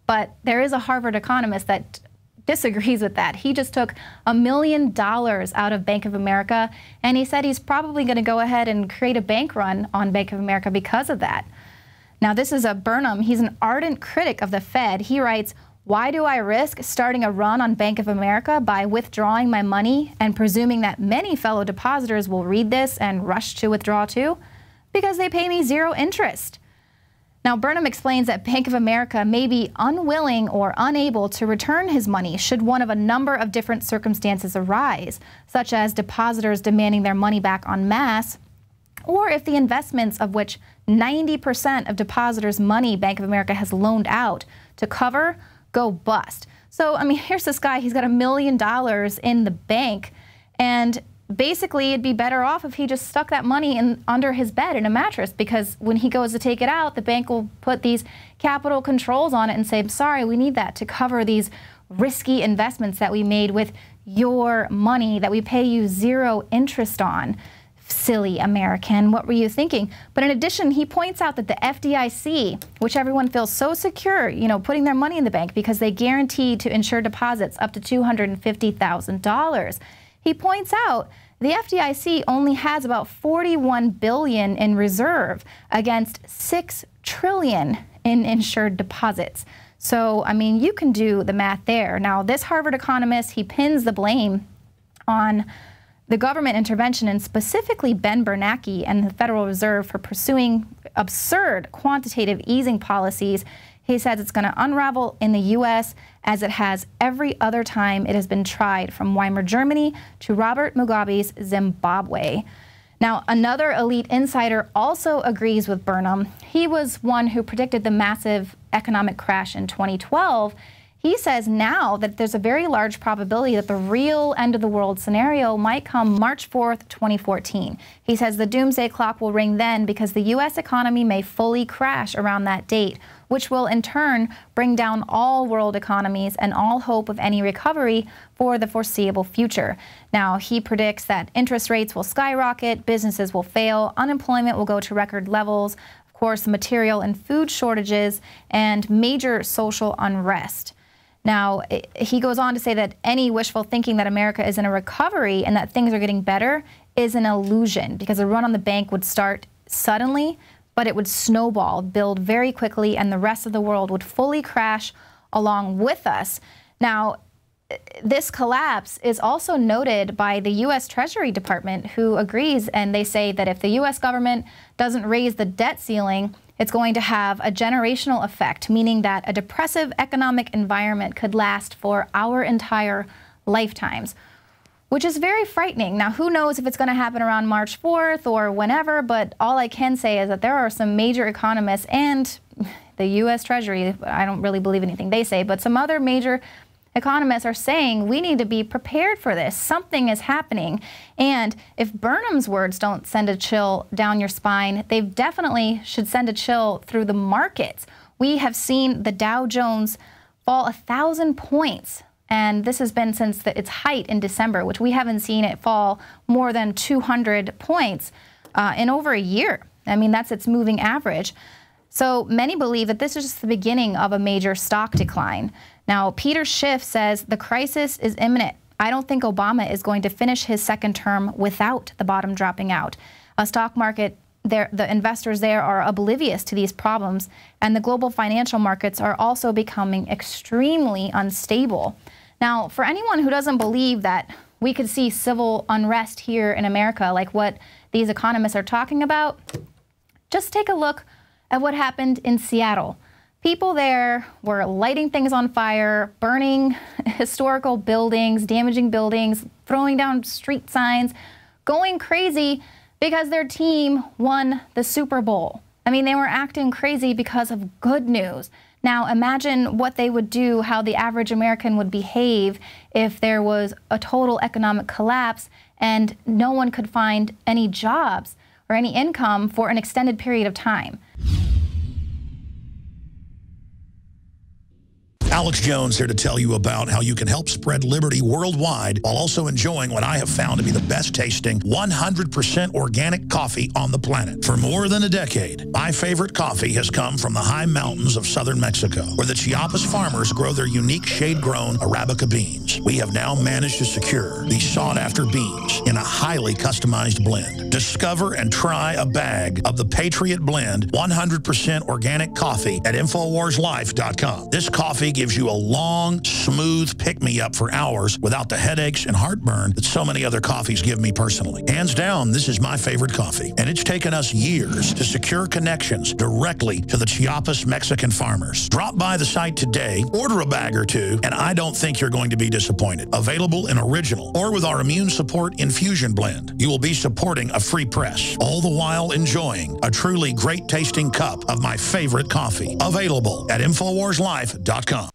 But there is a Harvard economist that disagrees with that. He just took $1 million out of Bank of America, and he said he's probably going to go ahead and create a bank run on Bank of America because of that. Now, this is a Burnham. He's an ardent critic of the Fed. He writes, "Why do I risk starting a run on Bank of America by withdrawing my money and presuming that many fellow depositors will read this and rush to withdraw too? Because they pay me zero interest." Now, Burnham explains that Bank of America may be unwilling or unable to return his money should one of a number of different circumstances arise, such as depositors demanding their money back en masse, or if the investments of which 90% of depositors' money Bank of America has loaned out to cover go bust. So, I mean, here's this guy, he's got $1 million in the bank, and basically it'd be better off if he just stuck that money under his bed in a mattress, because when he goes to take it out, the bank will put these capital controls on it and say, "I'm sorry, we need that to cover these risky investments that we made with your money that we pay you zero interest on. Silly American, what were you thinking?" But in addition, he points out that the FDIC, which everyone feels so secure, you know, putting their money in the bank because they guarantee to insure deposits up to $250,000. He points out the FDIC only has about $41 billion in reserve against $6 trillion in insured deposits. So, I mean, you can do the math there. Now, this Harvard economist, he pins the blame on the government intervention, and specifically Ben Bernanke and the Federal Reserve for pursuing absurd quantitative easing policies. He says it's going to unravel in the U.S. as it has every other time it has been tried, from Weimar Germany to Robert Mugabe's Zimbabwe. Now, another elite insider also agrees with Burnham. He was one who predicted the massive economic crash in 2012. He says now that there's a very large probability that the real end of the world scenario might come March 4th, 2014. He says the doomsday clock will ring then because the U.S. economy may fully crash around that date, which will in turn bring down all world economies and all hope of any recovery for the foreseeable future. Now, he predicts that interest rates will skyrocket, businesses will fail, unemployment will go to record levels, of course, material and food shortages, and major social unrest. Now, he goes on to say that any wishful thinking that America is in a recovery and that things are getting better is an illusion, because the run on the bank would start suddenly, but it would snowball, build very quickly, and the rest of the world would fully crash along with us. Now, this collapse is also noted by the U.S. Treasury Department, who agrees, and they say that if the U.S. government doesn't raise the debt ceiling, it's going to have a generational effect, meaning that a depressive economic environment could last for our entire lifetimes, which is very frightening. Now, who knows if it's going to happen around March 4th or whenever, but all I can say is that there are some major economists and the U.S. Treasury, I don't really believe anything they say, but some other major economists are saying we need to be prepared for this. Something is happening. And if Burnham's words don't send a chill down your spine, they definitely should send a chill through the markets. We have seen the Dow Jones fall 1,000 points. And this has been since its height in December, which we haven't seen it fall more than 200 points in over a year. I mean, that's its moving average. So many believe that this is just the beginning of a major stock decline. Now, Peter Schiff says the crisis is imminent. I don't think Obama is going to finish his second term without the bottom dropping out. A stock market, the investors there are oblivious to these problems, and the global financial markets are also becoming extremely unstable. Now, for anyone who doesn't believe that we could see civil unrest here in America, like what these economists are talking about, just take a look at what happened in Seattle. People there were lighting things on fire, burning historical buildings, damaging buildings, throwing down street signs, going crazy because their team won the Super Bowl. I mean, they were acting crazy because of good news. Now, imagine what they would do, how the average American would behave if there was a total economic collapse and no one could find any jobs or any income for an extended period of time. Alex Jones here to tell you about how you can help spread liberty worldwide while also enjoying what I have found to be the best tasting 100% organic coffee on the planet. For more than a decade, my favorite coffee has come from the high mountains of southern Mexico, where the Chiapas farmers grow their unique shade-grown Arabica beans. We have now managed to secure these sought-after beans in a highly customized blend. Discover and try a bag of the Patriot Blend 100% organic coffee at InfoWarsLife.com. This coffee gives you a long, smooth pick-me-up for hours without the headaches and heartburn that so many other coffees give me personally. Hands down, this is my favorite coffee, and it's taken us years to secure connections directly to the Chiapas Mexican farmers. Drop by the site today, order a bag or two, and I don't think you're going to be disappointed. Available in original or with our immune support infusion blend. You will be supporting a free press, all the while enjoying a truly great tasting cup of my favorite coffee. Available at InfoWarsLife.com.